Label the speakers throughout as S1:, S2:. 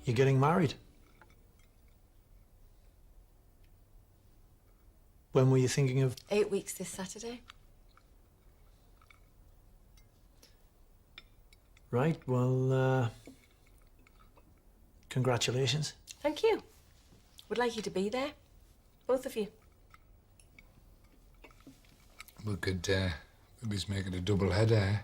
S1: You're getting married. When were you thinking of...
S2: 8 weeks this Saturday.
S1: Right, well, congratulations.
S2: Thank you. Would like you to be there. Both of you.
S3: We could maybe just make it a double header, eh?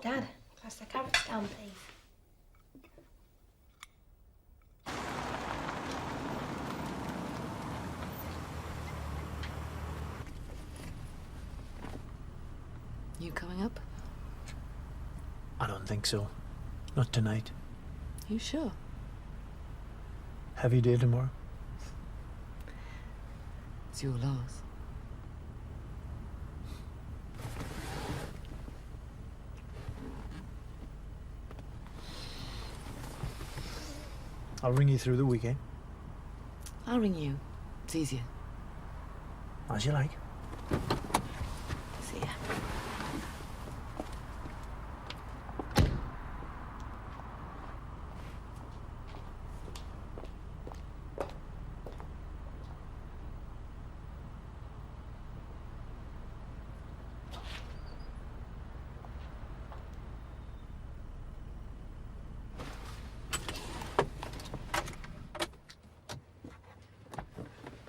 S4: Dad, pass the carrots down, please.
S2: You coming up?
S1: I don't think so. Not tonight.
S2: You sure?
S1: Heavy day tomorrow.
S2: It's your loss.
S1: I'll ring you through the weekend.
S2: I'll ring you. It's easier.
S1: As you like.
S2: See ya.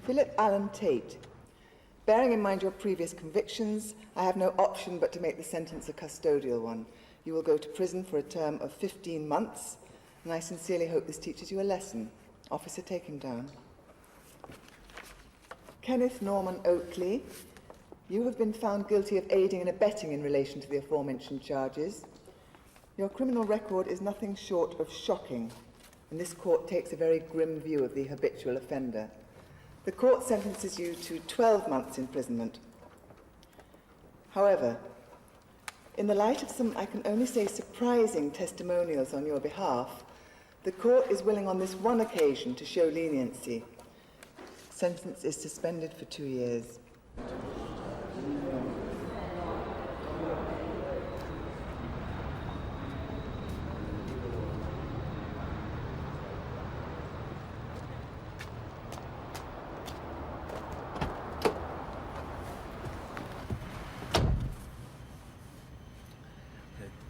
S5: Philip Allen Tate. Bearing in mind your previous convictions, I have no option but to make the sentence a custodial one. You will go to prison for a term of 15 months, and I sincerely hope this teaches you a lesson. Officer, take him down. Kenneth Norman Oakley, you have been found guilty of aiding and abetting in relation to the aforementioned charges. Your criminal record is nothing short of shocking, and this court takes a very grim view of the habitual offender. The court sentences you to 12 months imprisonment. However, in the light of some, I can only say, surprising testimonials on your behalf, the court is willing on this one occasion to show leniency. Sentence is suspended for 2 years.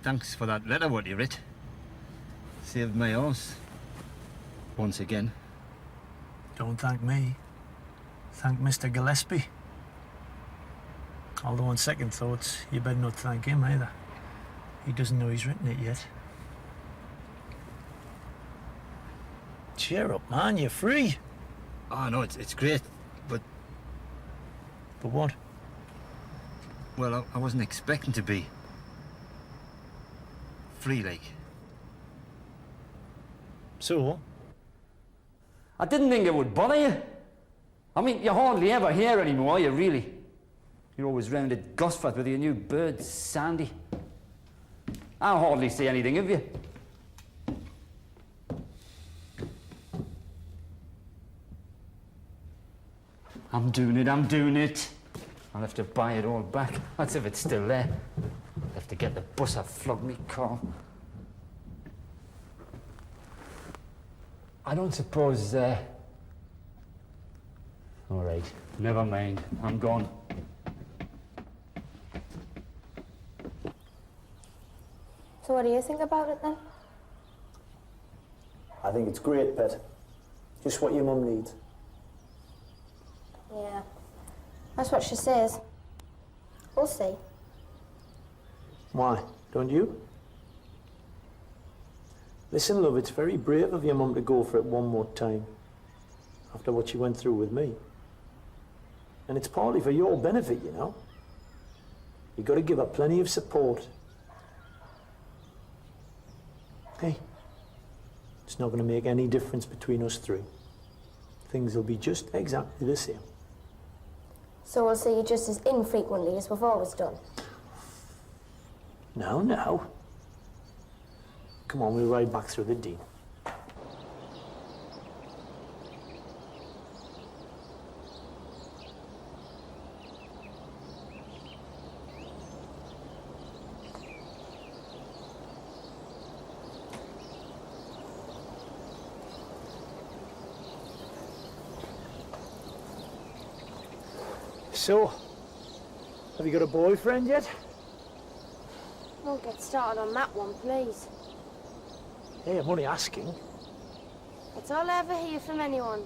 S6: Thanks for that letter what you writ. Saved my horse. Once again.
S1: Don't thank me. Thank Mr. Gillespie. Although on second thoughts, you better not thank him either. He doesn't know he's written it yet. Cheer up, man, you're free.
S6: Oh, no, it's great, but...
S1: But what?
S6: Well, I wasn't expecting to be. Free, like.
S1: So?
S7: I didn't think it would bother you. I mean, you hardly ever hear anymore, are you really? You're always round at Gosforth with your new bird, Sandy. I hardly see anything of you. I'm doing it. I'll have to buy it all back. That's if it's still there. I'll have to get the bus I've flogged me car. I don't suppose, all right, never mind. I'm gone.
S4: So what do you think about it then?
S8: I think it's great, Pet. Just what your mum needs.
S4: Yeah, that's what she says. We'll see.
S1: Why? Don't you? Listen, love, it's very brave of your mum to go for it one more time. After what she went through with me. And it's partly for your benefit, you know. You've got to give her plenty of support. Hey, it's not going to make any difference between us three. Things will be just exactly the same.
S4: So we'll see you just as infrequently as we've always done.
S1: No. Come on, we'll ride back through the Dean. So, have you got a boyfriend yet?
S4: Don't get started on that one, please.
S1: Hey, I'm only asking.
S4: That's all I ever hear from anyone.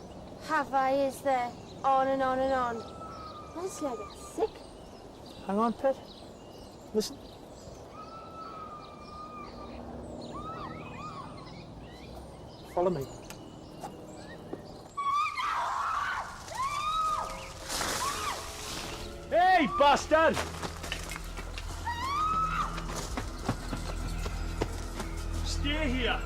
S4: Have I, is there, on and on and on. Honestly, I get sick.
S1: Hang on, pet. Listen. Follow me. Hey, bastard! Stay here.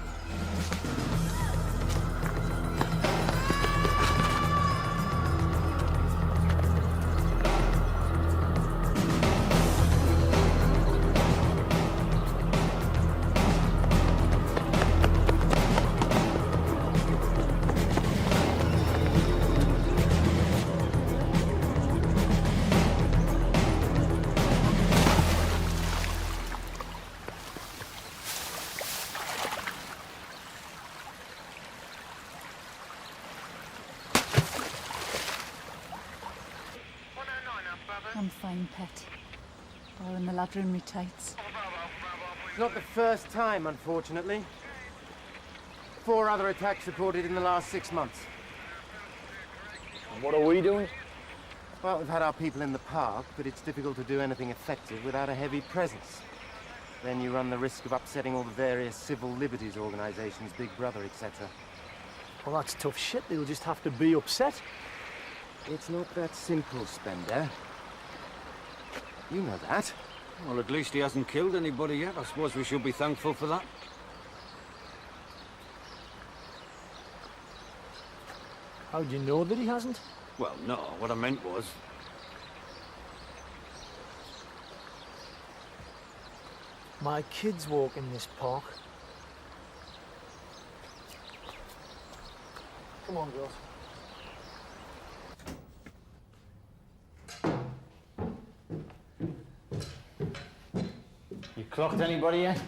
S9: I'm fine, pet. Borrowing the ladder in me tights.
S10: It's not the first time, unfortunately. 4 other attacks reported in the last 6 months.
S1: And what are we doing?
S10: Well, we've had our people in the park, but it's difficult to do anything effective without a heavy presence. Then you run the risk of upsetting all the various civil liberties organizations, Big Brother, etc.
S1: Well, that's tough shit. They'll just have to be upset.
S10: It's not that simple, Spender. You know that.
S6: Well, at least he hasn't killed anybody yet. I suppose we should be thankful for that.
S1: How do you know that he hasn't?
S6: Well, no, what I meant was...
S1: My kids walk in this park. Come on, girls.
S7: You clocked anybody yet?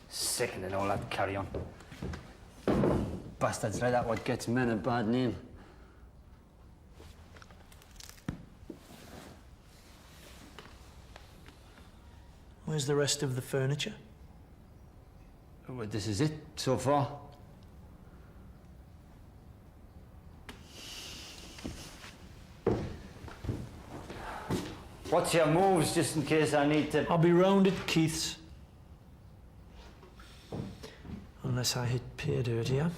S7: Sickening all that carry on. Bastards like that what gets men a bad name.
S1: Where's the rest of the furniture?
S7: Well, this is it so far. What's your moves, just in case I need to...
S1: I'll be round at Keith's. Unless I hit pay dirt, yeah?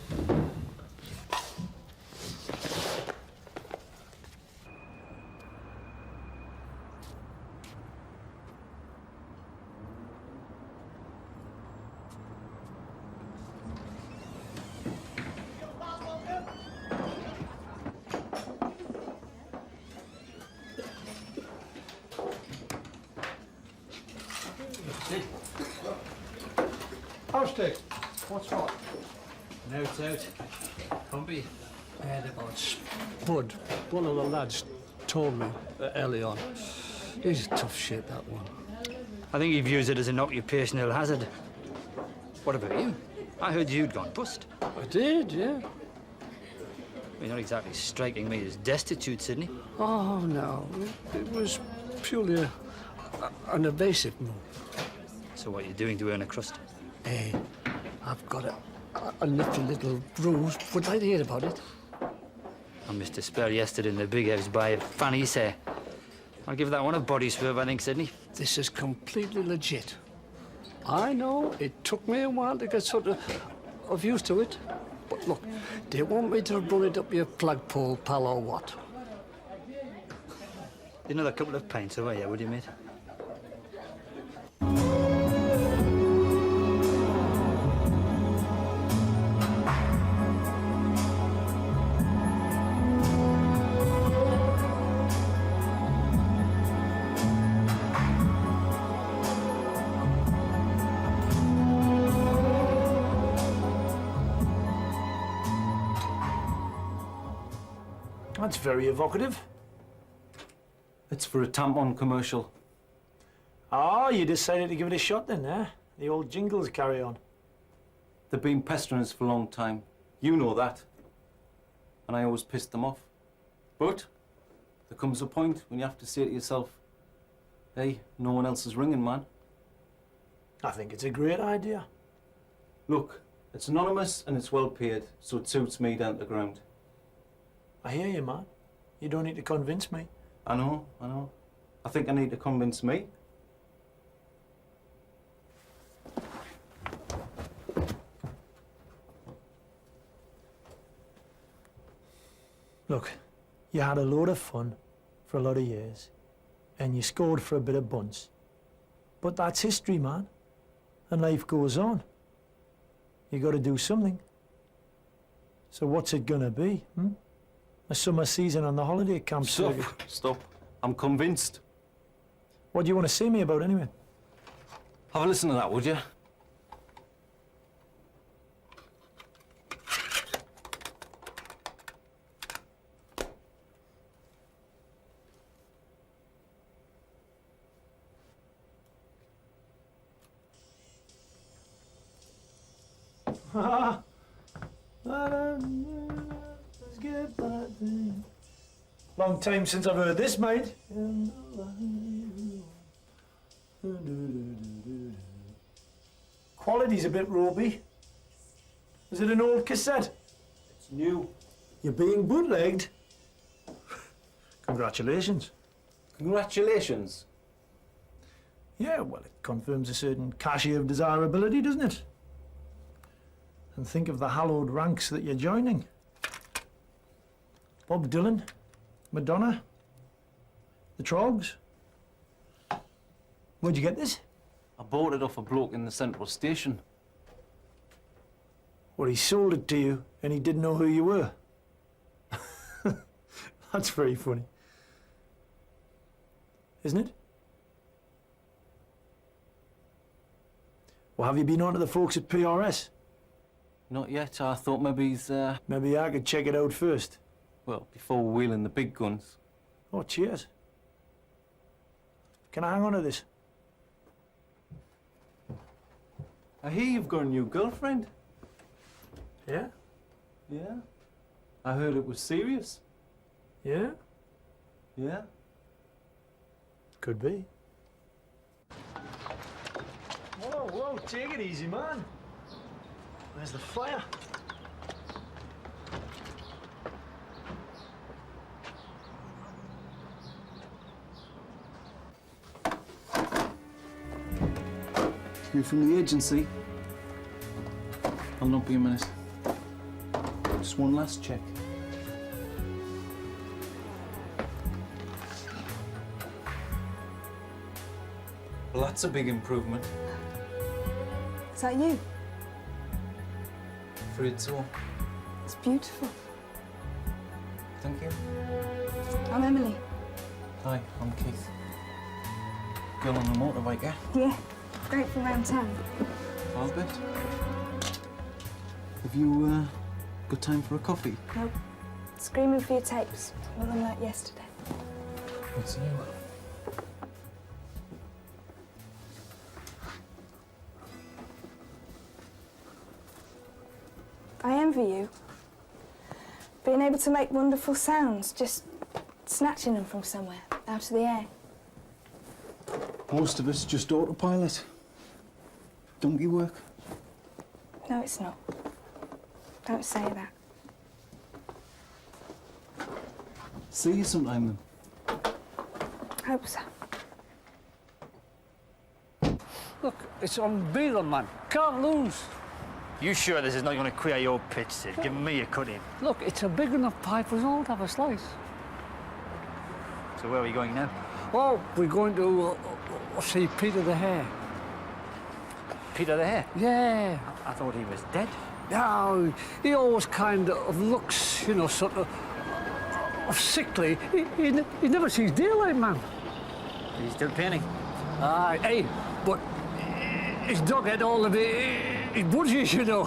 S11: How's What's wrong?
S12: Now it's out. Humpy.
S11: I heard about Spud. One of the lads told me early on. He's tough shit, that one.
S7: I think he views it as an occupational hazard. What about you? I heard you'd gone bust.
S11: I did, yeah.
S7: You're not exactly striking me as destitute, Sydney.
S11: Oh, no. It was purely an evasive move.
S7: So what are you doing to earn a crust?
S11: Hey, I've got a nifty little bruise. Would like to hear about it?
S7: I missed a spell yesterday in the big house by Fanny's hair. I'll give that one a body swerve, I think, Sydney.
S11: This is completely legit. I know it took me a while to get sort of used to it. But look, do you want me to run it up your flagpole, pal, or what?
S7: Another couple of pints away, yeah, would you, mate?
S1: That's very evocative.
S13: It's for a tampon commercial.
S1: Ah, you decided to give it a shot then, eh? The old jingles carry on.
S13: They've been pestering us for a long time. You know that. And I always pissed them off. But There comes a point when you have to say to yourself, hey, no one else is ringing, man.
S1: I think it's a great idea.
S13: Look, it's anonymous and it's well paid, so it suits me down to the ground.
S1: I hear you, man. You don't need to convince me.
S13: I know. I think I need to convince me.
S1: Look, you had a load of fun for a lot of years, and you scored for a bit of buns. But that's history, man. And life goes on. You got to do something. So what's it gonna be, A summer season on the holiday camp circuit?
S13: Stop. I'm convinced.
S1: What do you want to see me about anyway?
S13: Have a listen to that, would you?
S1: Long time since I've heard this, mate. Quality's a bit ropey. Is it an old cassette?
S13: It's new.
S1: You're being bootlegged. Congratulations.
S13: Congratulations.
S1: Yeah, well, it confirms a certain cachet of desirability, doesn't it? And think of the hallowed ranks that you're joining. Bob Dylan, Madonna, the Trogs. Where'd you get this?
S13: I bought it off a bloke in the central station.
S1: Well, he sold it to you and he didn't know who you were. That's very funny. Isn't it? Well, have you been on to the folks at PRS?
S13: Not yet. I thought maybe he's,
S1: Maybe I could check it out first.
S13: well, before wheeling the big guns.
S1: Oh, cheers. Can I hang on to this?
S13: I hear you've got a new girlfriend.
S1: Yeah?
S13: Yeah? I heard it was serious.
S1: Yeah?
S13: Yeah?
S1: Could be. Whoa, whoa, take it easy, man. Where's the fire?
S13: You from the agency? I'll not be a minute. Just one last check. Well, that's a big improvement.
S9: Is that you?
S13: Afraid so.
S9: It's beautiful.
S13: Thank you.
S9: I'm Emily.
S13: Hi, I'm Keith. Girl on the motorbike, yeah?
S9: Yeah, great for around town.
S13: All good. Have you, got time for a coffee?
S9: Nope. Screaming for your tapes. Nothing like yesterday.
S13: What's new?
S9: I envy you. Being able to make wonderful sounds, just snatching them from somewhere, out of the air.
S13: Most of us just autopilot. Donkey work.
S9: No, it's not. Don't say that.
S13: See you sometime then.
S9: Hope so.
S11: Look, it's unbeatable, man. Can't lose.
S6: You sure this is not going to queer your pitch, Sid? Give me a cut in.
S11: Look, it's a big enough pie for us all to have a slice.
S6: So where are we going now?
S11: Oh, we're going to see Peter the Hare.
S6: Peter the Hare?
S11: Yeah.
S6: I thought he was dead.
S11: No, he always kind of looks, you know, sort of sickly. He never sees daylight, man.
S6: He's still painting.
S11: Aye, hey, but his dog had all of his budgies, you know.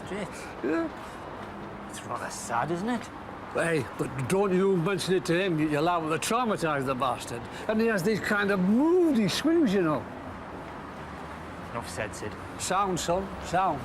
S6: Straight.
S11: Yeah.
S6: It's rather sad, isn't it?
S11: Hey, but don't you mention it to him. You're liable to traumatise the bastard. And he has these kind of moody swings, you know.
S6: Enough said, Sid.
S11: Sound, son, sound.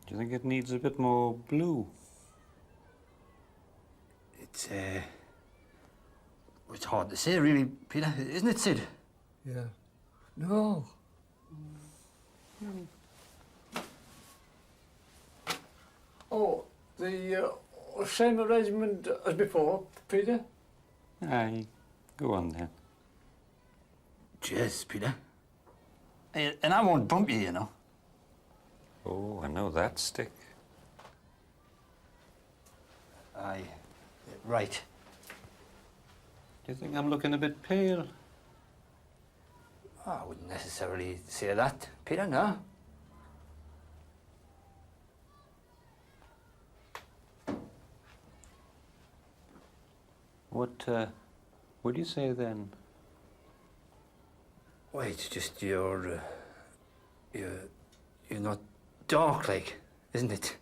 S14: Do you think it needs a bit more blue?
S7: It's hard to say, really, Peter, isn't it, Sid?
S11: Yeah. No. Oh, the same arrangement as before, Peter?
S14: Aye, go on then.
S7: Cheers, Peter. Hey, and I won't bump you, you know.
S14: Oh, I know that stick.
S7: Aye, right.
S14: Do you think I'm looking a bit pale?
S7: I wouldn't necessarily say that, Peter, no.
S14: What would you say then?
S7: Well, it's just you're not dark, like, isn't it?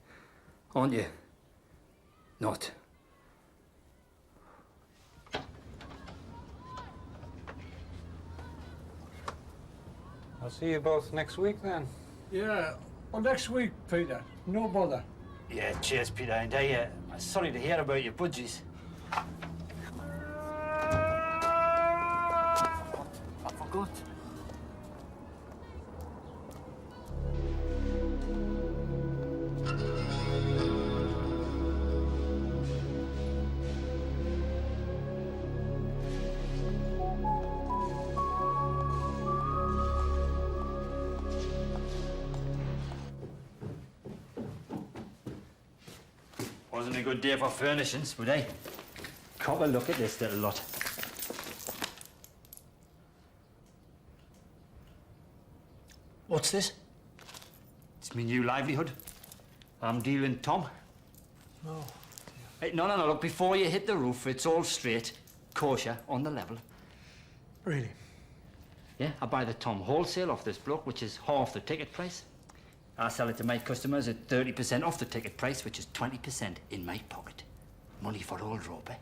S7: Aren't you? Not.
S14: I'll see you both next week then.
S11: Yeah. Well, next week, Peter. No bother.
S7: Yeah, cheers, Peter. And I'm sorry to hear about your budgies. I forgot. Wasn't a good day for furnishings, but hey, cop a look at this little lot.
S1: What's this?
S7: It's my new livelihood. I'm dealing Tom.
S1: Oh.
S7: Hey, no, look, before you hit the roof, it's all straight, kosher, on the level.
S1: Really?
S7: Yeah, I buy the Tom wholesale off this bloke, which is half the ticket price. I sell it to my customers at 30% off the ticket price, which is 20% in my pocket. Money for old rope, eh?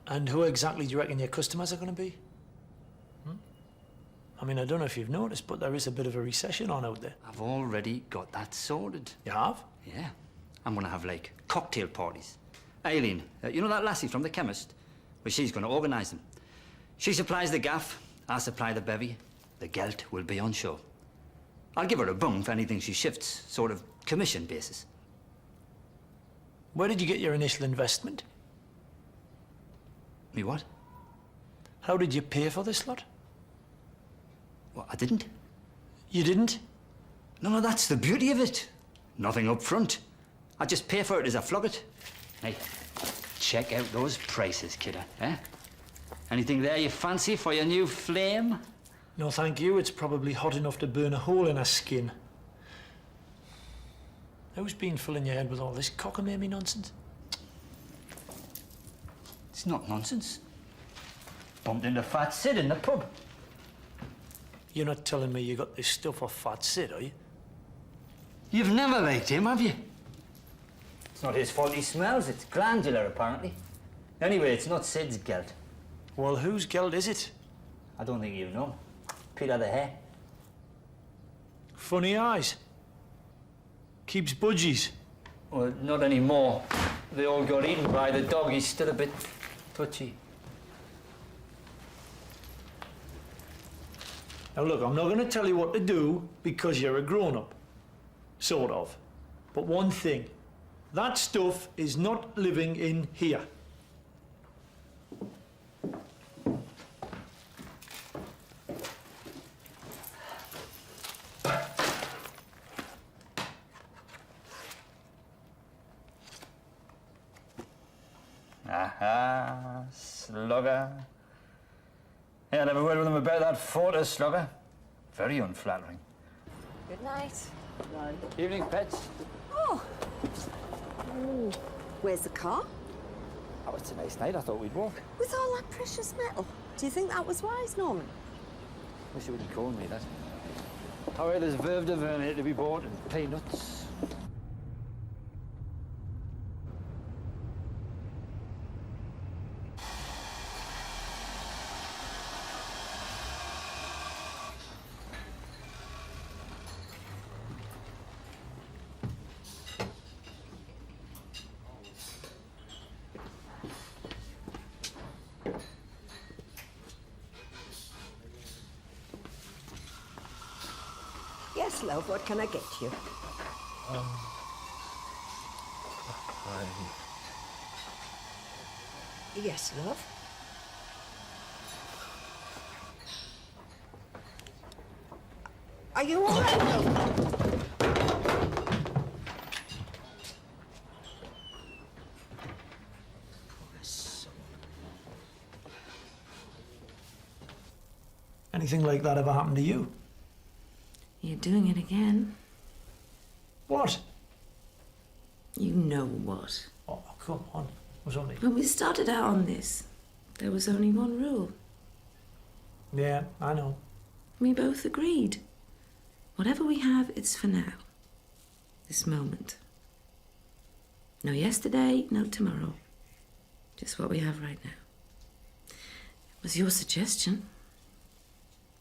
S1: And who exactly do you reckon your customers are going to be? I mean, I don't know if you've noticed, but there is a bit of a recession on out there.
S7: I've already got that sorted.
S1: You have?
S7: Yeah. I'm going to have, like, cocktail parties. Aileen, you know that lassie from the chemist? Well, she's going to organise them. She supplies the gaff, I supply the bevy. The gelt will be on show. I'll give her a bum for anything she shifts, sort of commission basis.
S1: Where did you get your initial investment?
S7: Me what?
S1: How did you pay for this lot?
S7: Well, I didn't.
S1: You didn't?
S7: No, that's the beauty of it. Nothing up front. I just pay for it as I flog it. Hey, check out those prices, kidder, eh? Anything there you fancy for your new flame?
S1: No, thank you. It's probably hot enough to burn a hole in her skin. Who's been filling your head with all this cockamamie nonsense?
S7: It's not nonsense. Bumped into Fat Sid in the pub.
S1: You're not telling me you got this stuff off Fat Sid, are you?
S7: You've never liked him, have you? It's not his fault he smells. It's glandular, apparently. Anyway, it's not Sid's gelt.
S1: Well, whose gelt is it?
S7: I don't think you know. Peter the Hare.
S1: Funny eyes. Keeps budgies.
S7: Well, not anymore. They all got eaten by the dog. He's still a bit touchy.
S1: Now, look, I'm not going to tell you what to do because you're a grown-up. Sort of. But one thing. That stuff is not living in here.
S7: Aha, slugger. Hey, I'll have a word with him about that photo, slugger. Very unflattering.
S2: Good night.
S7: Evening, pets.
S2: Oh. Ooh. Where's the car?
S7: Oh, it's a nice night. I thought we'd walk.
S2: With all that precious metal. Do you think that was wise, Norman?
S7: Wish you wouldn't call me that. All right, there's Verve de Verne here to be bought and peanuts.
S15: Yes, love, what can I get you? Yes, love. Are you all right, love?
S1: Anything like that ever happened to you?
S2: You're doing it again.
S1: What?
S2: You know what.
S1: Oh, come on. It was only...
S2: When we started out on this, there was only one rule.
S1: Yeah, I know.
S2: We both agreed. Whatever we have, it's for now. This moment. No yesterday, no tomorrow. Just what we have right now. It was your suggestion.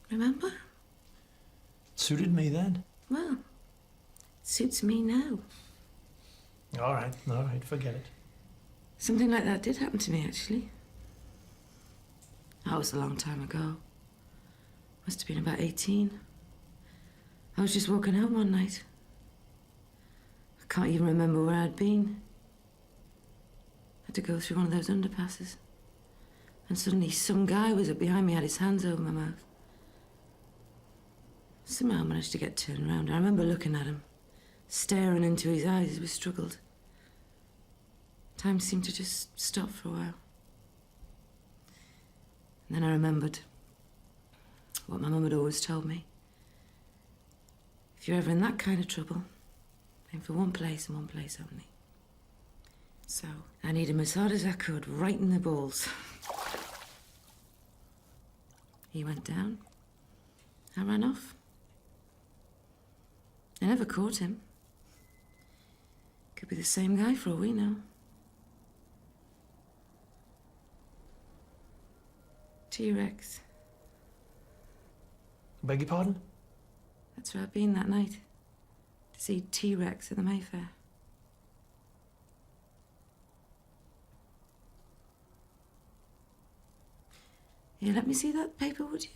S2: Remember?
S1: Suited me then.
S2: Well, it suits me now.
S1: All right, forget it.
S2: Something like that did happen to me, actually. That was a long time ago. Must have been about 18. I was just walking home one night. I can't even remember where I'd been. I had to go through one of those underpasses. And suddenly some guy was up behind me, had his hands over my mouth. Somehow I managed to get turned around. I remember looking at him, staring into his eyes as we struggled. Time seemed to just stop for a while. And then I remembered what my mum had always told me. If you're ever in that kind of trouble, aim for one place and one place only. So I needed him as hard as I could, right in the balls. He went down. I ran off. I never caught him. Could be the same guy for all we know. T-Rex.
S1: Beg your pardon?
S2: That's where I've been that night. To see T-Rex at the Mayfair. Here, let me see that paper, would you?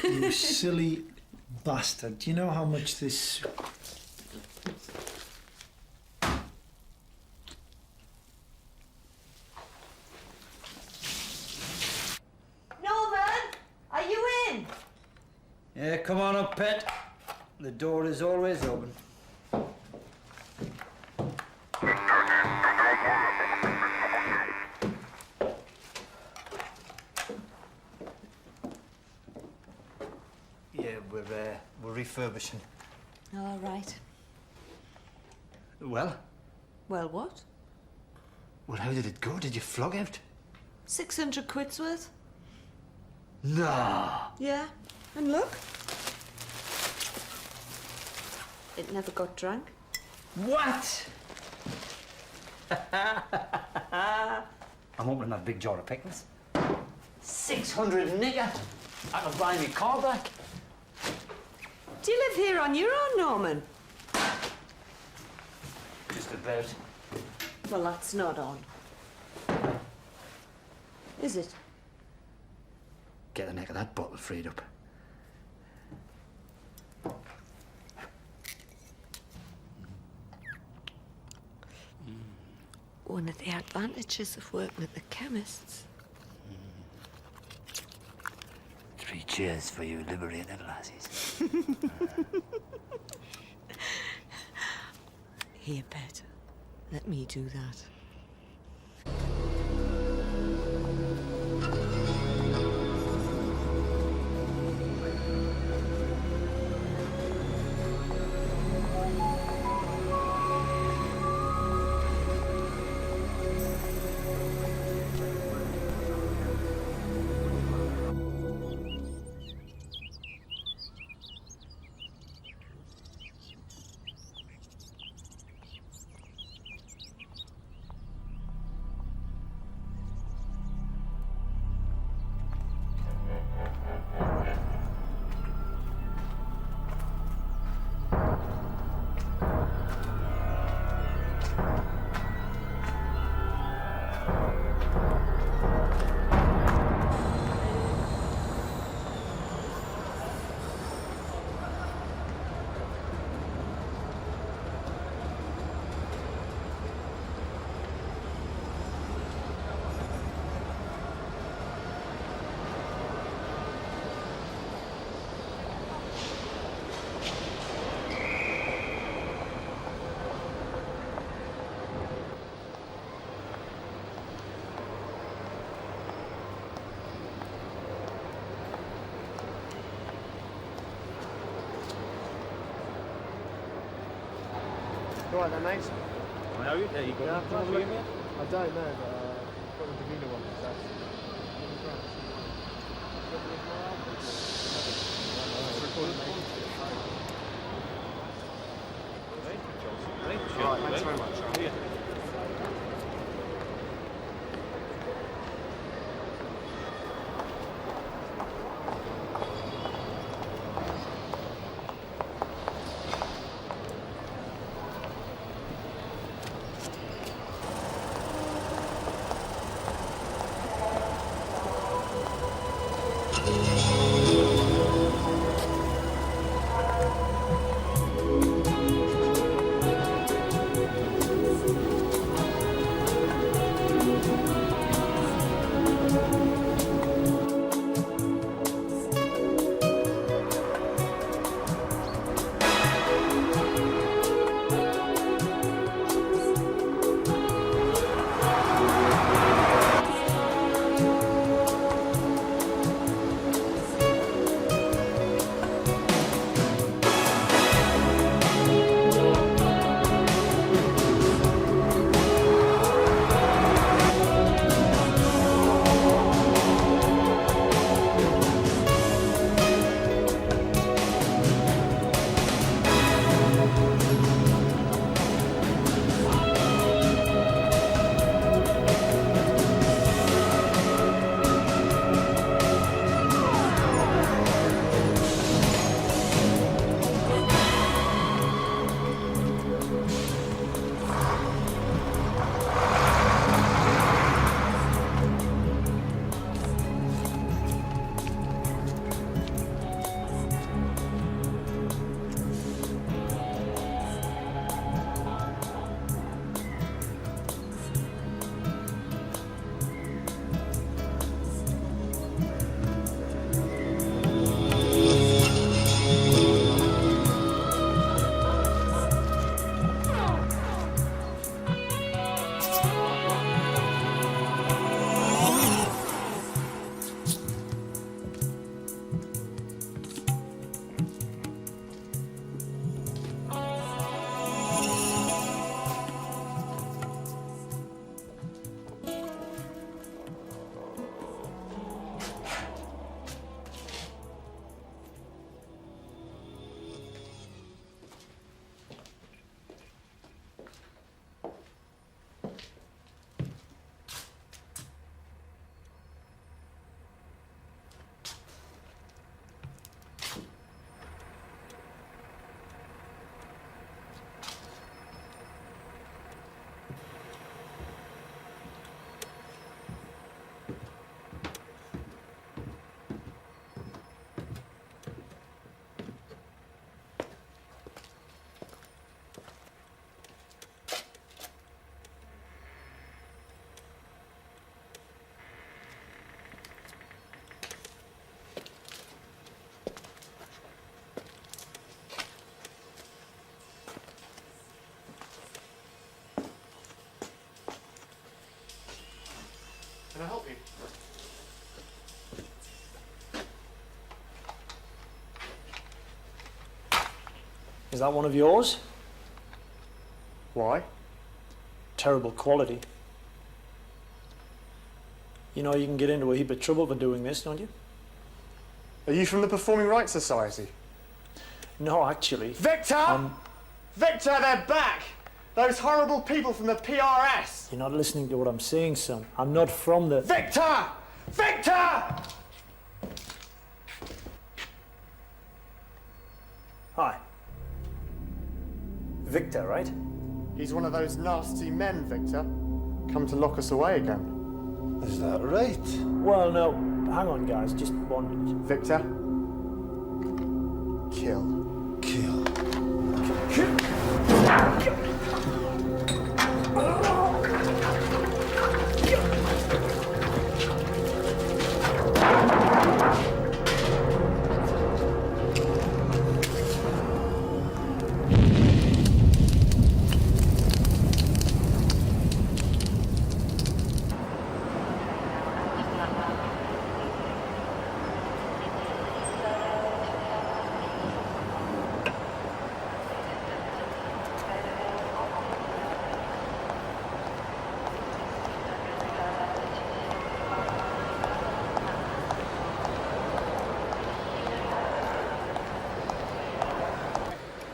S1: You silly bastard. Do you know how much this...
S15: Norman, are you in?
S12: Yeah, come on up, pet. The door is always open. Yeah, we're refurbishing.
S15: All right.
S12: Well?
S15: Well, what?
S12: Well, how did it go? Did you flog out?
S15: 600 quid's worth?
S12: No.
S15: Yeah. And look. It never got drunk.
S12: What? I'm opening that big jar of pickles. 600 nigger. I can buy me car back.
S15: Do you live here on your own, Norman?
S12: Just about.
S15: Well, that's not on. Is it?
S12: Get the neck of that bottle freed up.
S15: One of the advantages of working at the chemist's.
S12: 3 cheers for you liberated lassies.
S15: Here, Pet. Let me do that.
S10: All right then, mate.
S6: I know you. There you go.
S10: Yeah, I don't know, but got the Davina one. All right, thanks very much. Can I help you?
S1: Is that one of yours?
S10: Why?
S1: Terrible quality. You know you can get into a heap of trouble for doing this, don't you?
S10: Are you from the Performing Rights Society?
S1: No, actually.
S10: Victor! Victor, they're back! Those horrible people from the PRS!
S1: You're not listening to what I'm saying, son. I'm not from the...
S10: Victor! Victor!
S1: Hi. Victor, right?
S10: He's one of those nasty men, Victor. Come to lock us away again.
S16: Is that right?
S1: Well, no. Hang on, guys. Just 1 minute.
S10: Victor? Kill.
S16: Kill.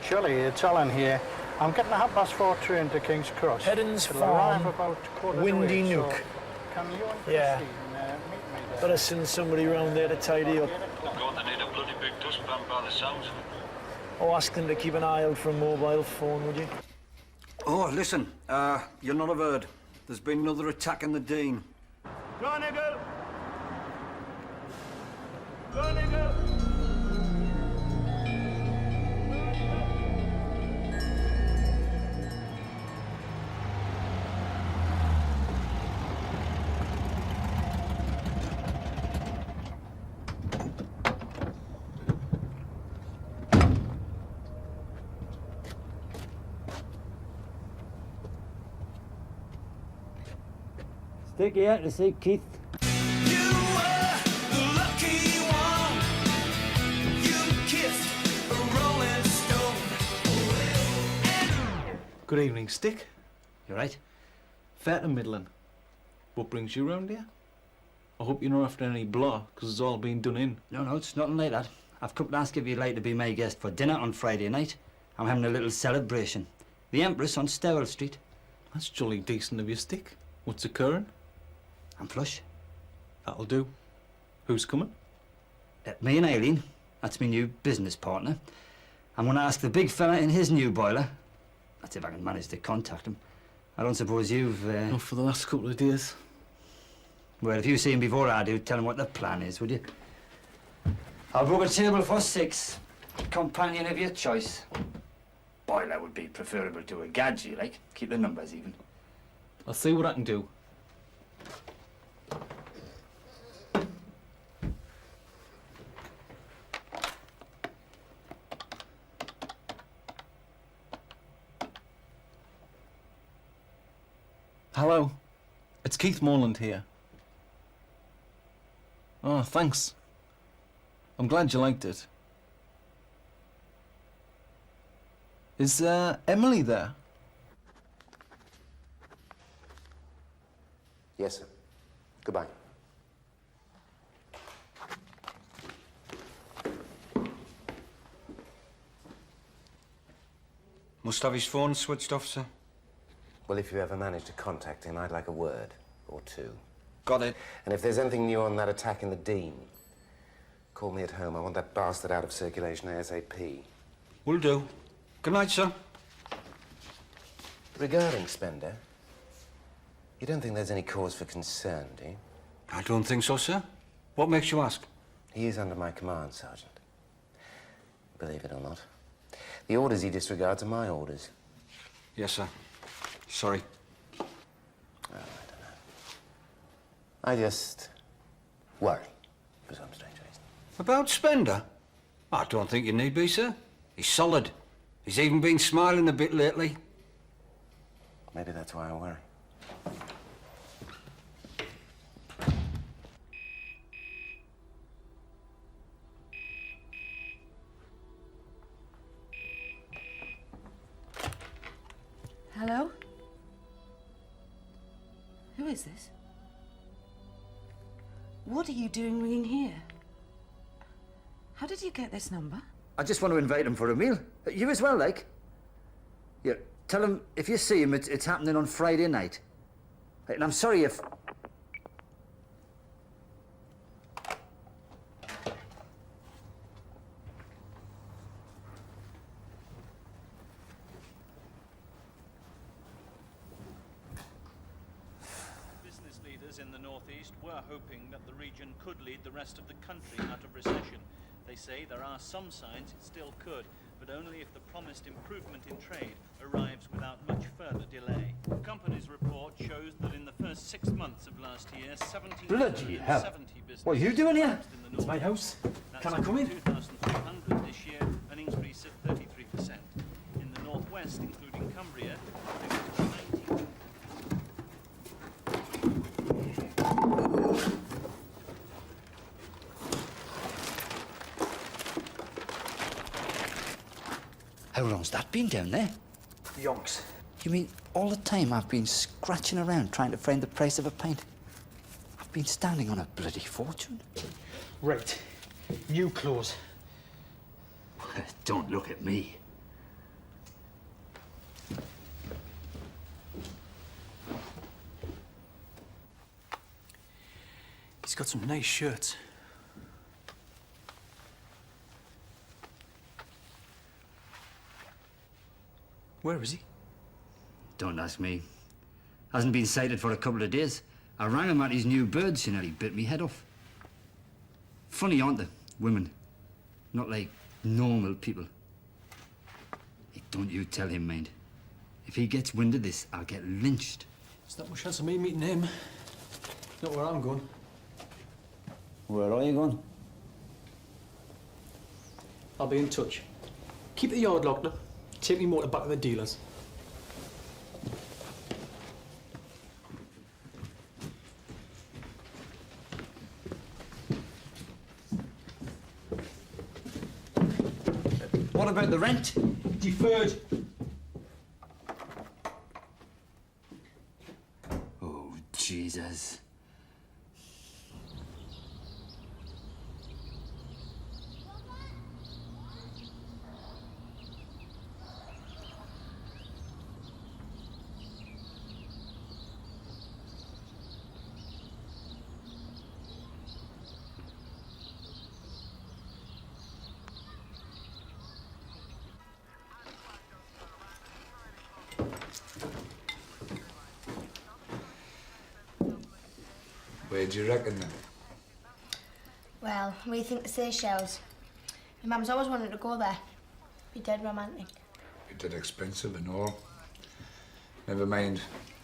S16: Shirley, it's Alan here. I'm getting a 4:30 train to King's Cross.
S1: Headings
S16: It'll arrive
S1: Farm,
S16: about quarter
S1: Windy
S16: to 8,
S1: Nook.
S16: So can you and
S1: Yeah.
S16: Christine meet me there?
S1: Better send somebody round there to tidy up.
S17: Oh God, they need a bloody big dustpan by the sounds of it.
S1: Oh, ask them to keep an eye out for a mobile phone, would you?
S18: Oh, listen, you'll not have heard. There's been another attack in the Dean.
S17: Go, nigger! Go, nigger!
S7: Stick here to see Keith.
S13: Good evening, Stick.
S7: You right?
S13: Fair to middling. What brings you round here? I hope you're not after any blah, because it's all been done in.
S7: No, it's nothing like that. I've come to ask if you'd like to be my guest for dinner on Friday night. I'm having a little celebration. The Empress on Stowell Street.
S13: That's jolly decent of you, Stick. What's occurring?
S7: I'm flush.
S13: That'll do. Who's coming?
S7: Me and Aileen. That's my new business partner. I'm going to ask the big fella in his new boiler. That's if I can manage to contact him. I don't suppose you've...
S13: Not for the last couple of days.
S7: Well, if you see him before I do, tell him what the plan is, would you? I'll book a table for 6. Companion of your choice. Boiler would be preferable to a gadget, like. Keep the numbers even.
S13: I'll see what I can do. Hello. It's Keith Morland here. Oh, thanks. I'm glad you liked it. Is Emily there?
S10: Yes, sir. Goodbye.
S3: Must have his phone switched off, sir.
S10: Well, if you ever manage to contact him, I'd like a word or two.
S3: Got it.
S10: And if there's anything new on that attack in the Dean, call me at home. I want that bastard out of circulation ASAP.
S3: Will do. Good night, sir.
S10: Regarding Spender, you don't think there's any cause for concern, do you?
S3: I don't think so, sir. What makes you ask?
S10: He is under my command, Sergeant. Believe it or not. The orders he disregards are my orders.
S3: Yes, sir. Sorry.
S10: Oh, I don't know. I just worry for some strange reason.
S3: About Spender? I don't think you need be, sir. He's solid. He's even been smiling a bit lately.
S10: Maybe that's why I worry.
S2: Hello? Who is this? What are you doing ringing here? How did you get this number?
S7: I just want to invite him for a meal. You as well, like. Yeah, tell him if you see him, it's happening on Friday night. And I'm sorry if...
S19: Business leaders in the northeast were hoping that the region could lead the rest of the country out of recession. They say there are some signs it still could, but only if the promised improvement in trade arrives without much further delay. The company's report shows that in the first 6 months of last year, 1,770 businesses...
S7: What are you doing here?
S19: It's my house.
S7: Can I come in?
S19: 2,300 this year, an increase of 33%. In the northwest, including Cumbria, figures were 19%.
S7: How long's that been down there?
S1: Yonks.
S7: You mean all the time I've been scratching around trying to find the price of a pint? I've been standing on a bloody fortune.
S1: Right. New clothes.
S7: Don't look at me.
S13: some nice shirts. Where is he?
S7: Don't ask me. Hasn't been sighted for a couple of days. I rang him at his new birds, and he bit me head off. Funny, aren't they? Women. Not like normal people. Hey, don't you tell him, mind. If he gets wind of this, I'll get lynched.
S13: There's not much chance of me meeting him. Not where I'm going.
S7: Where are you going?
S13: I'll be in touch. Keep the yard locked now. Take me motor back to the dealers.
S7: What about the rent?
S13: Deferred.
S7: Oh, Jesus.
S20: Where do you reckon then?
S4: Well, we think the Seychelles. My mum's always wanted to go there. Be dead romantic.
S20: Be dead expensive and all. Never mind,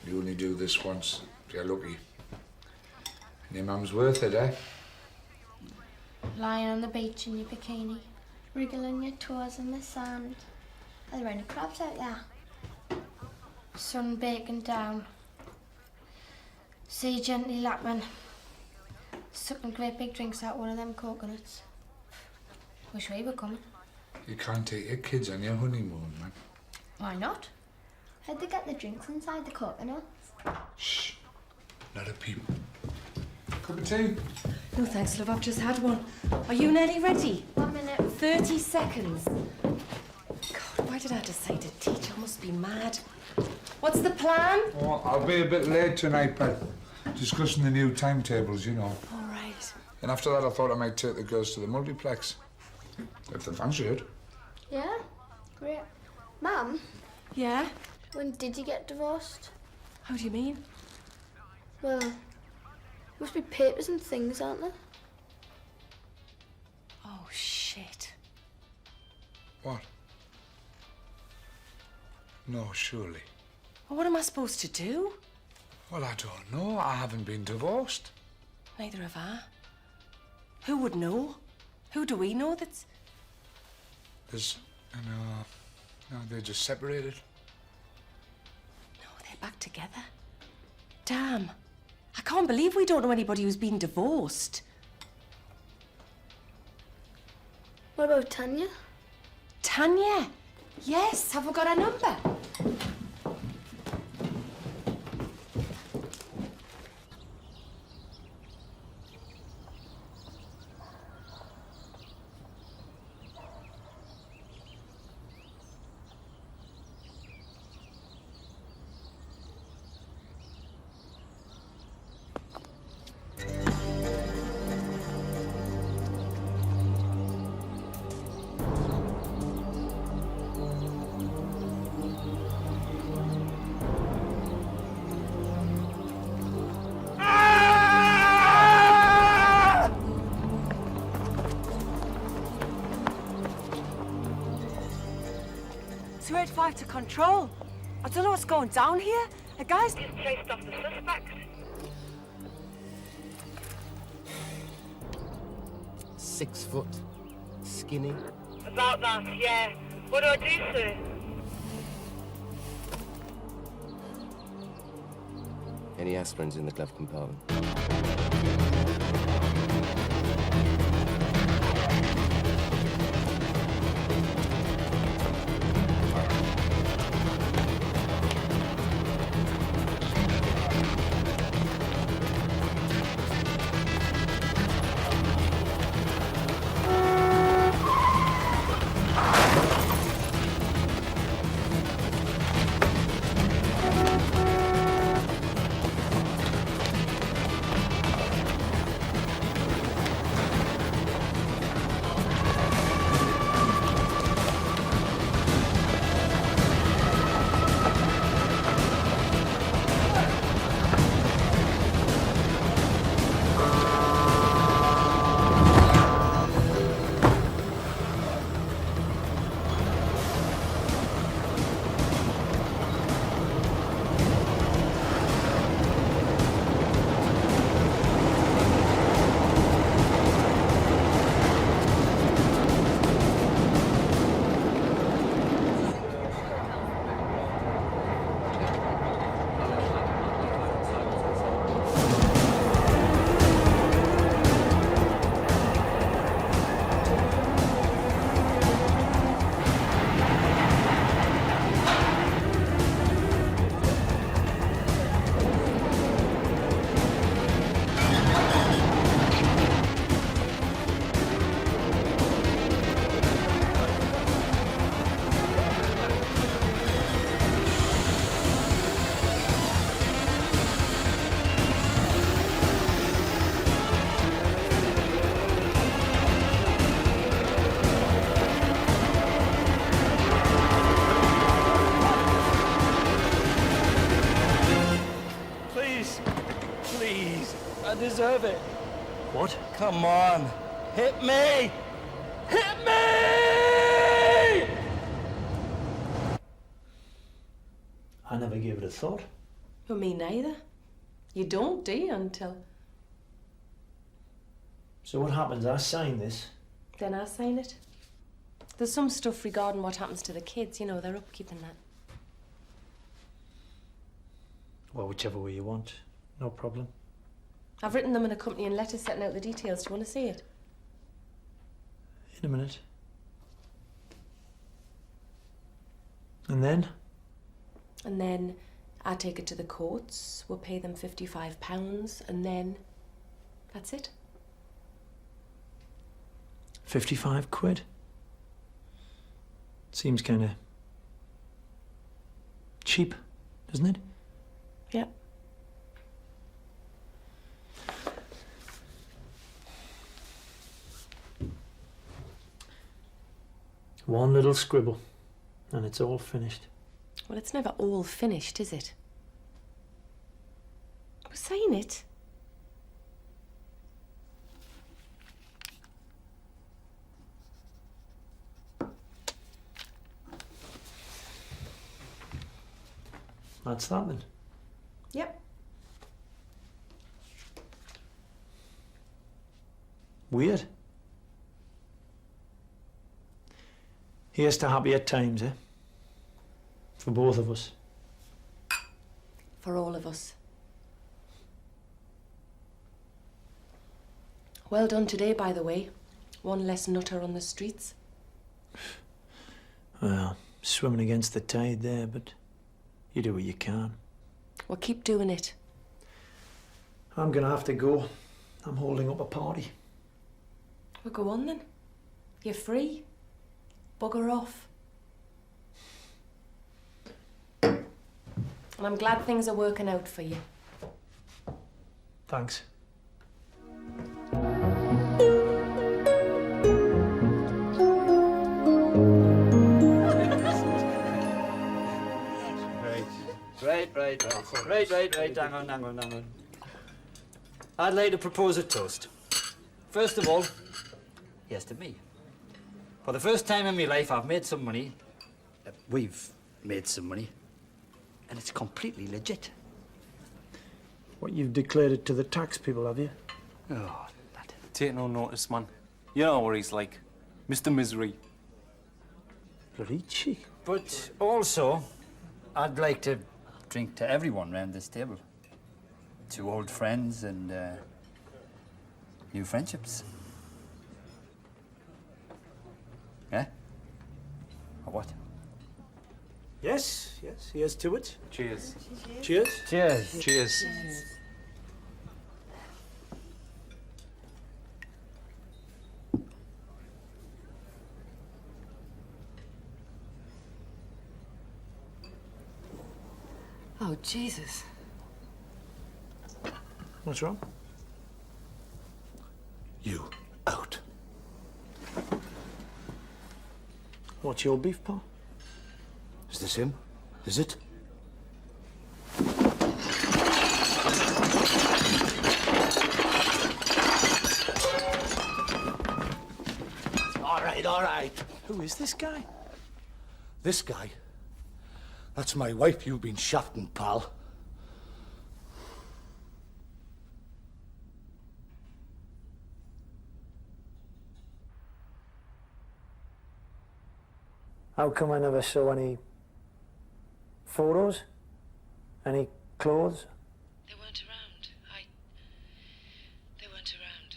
S20: you only do this once, if you're lucky. And your mum's worth it, eh?
S4: Lying on the beach in your bikini, wriggling your toes in the sand. Are there any crabs out there? Sun baking down. Sea gently lapping. Sucking great big drinks out one of them coconuts. Wish we were coming.
S20: You can't take your kids on your honeymoon, man.
S4: Why not? How'd they get the drinks inside the coconuts?
S20: Shh. Not a peep. Cup of tea?
S15: No thanks, love. I've just had one. Are you nearly ready?
S4: 1 minute.
S15: 30 seconds. God, why did I decide to teach? I must be mad. What's the plan?
S20: Oh, I'll be a bit late tonight, Pat. Discussing the new timetables, you know.
S15: All right.
S20: And after that, I thought I might take the girls to the multiplex. If they fancy it.
S4: Yeah? Great. Mum?
S15: Yeah?
S4: When did you get divorced?
S15: How do you mean?
S4: Well, must be papers and things, aren't there?
S15: Oh, shit.
S20: What? No, surely.
S15: Well, what am I supposed to do?
S20: Well, I don't know. I haven't been divorced.
S15: Neither have I. Who would know? Who do we know that's...
S20: There's... No, they're just separated.
S15: No, they're back together. Damn. I can't believe we don't know anybody who's been divorced.
S4: What about Tanya?
S15: Tanya? Yes, have we got her number? To control. I don't know what's going down here. The guy's just chased off the suspect.
S10: 6 foot, skinny.
S15: About that, yeah. What do I do, sir?
S10: Any aspirins in the glove compartment?
S16: it.
S1: What?
S16: Come on. Hit me! Hit me!
S1: I never gave it a thought.
S15: Well, me neither. You don't, do you, until...
S1: So what happens? I sign this.
S15: Then I sign it. There's some stuff regarding what happens to the kids, you know, their upkeep and that.
S1: Well, whichever way you want. No problem.
S15: I've written them an accompanying letter setting out the details. Do you want to see it?
S1: In a minute. And then?
S15: And then I take it to the courts, we'll pay them £55, and then that's it.
S1: 55 quid? Seems kind of cheap, doesn't it?
S15: Yep.
S1: One little scribble, and it's all finished.
S15: Well, it's never all finished, is it? We're saying it.
S1: That's that then.
S15: Yep.
S1: Weird. Here's to happier times, eh? For both of us.
S15: For all of us. Well done today, by the way. One less nutter on the streets.
S1: Well, swimming against the tide there, but you do what you can.
S15: Well, keep doing it.
S1: I'm gonna have to go. I'm holding up a party.
S15: Well, go on then. You're free. Bugger off. And I'm glad things are working out for you.
S1: Thanks.
S7: Right. Hang on. I'd like to propose a toast. First of all, here's to me. For the first time in my life, I've made some money. We've made some money. And it's completely legit.
S1: What, you've declared it to the tax people, have you?
S7: Oh,
S13: Take no notice, man. You know what he's like. Mr. Misery.
S1: Bloody cheek.
S7: But also, I'd like to drink to everyone round this table. To old friends and new friendships. Yeah? Or what?
S1: Yes, here's to it.
S13: Cheers.
S1: Cheers.
S7: Cheers.
S13: Cheers.
S2: Oh, Jesus.
S1: What's wrong?
S16: You out.
S1: What's your beef, pal?
S16: Is this him? Is it? All right.
S1: Who is this guy?
S16: This guy? That's my wife you've been shafting, pal.
S1: How come I never saw any photos? Any clothes?
S2: They weren't around. They weren't around.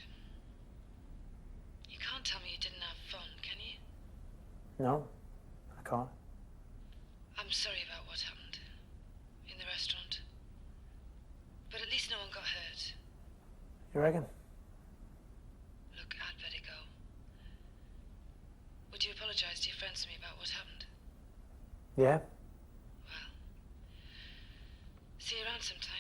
S2: You can't tell me you didn't have fun, can you?
S1: No, I can't.
S2: I'm sorry about what happened in the restaurant. But at least no one got hurt.
S1: You reckon?
S2: Look, I'd better go. Would you apologise to your friends to me about what happened?
S1: Yeah?
S2: See you around sometime.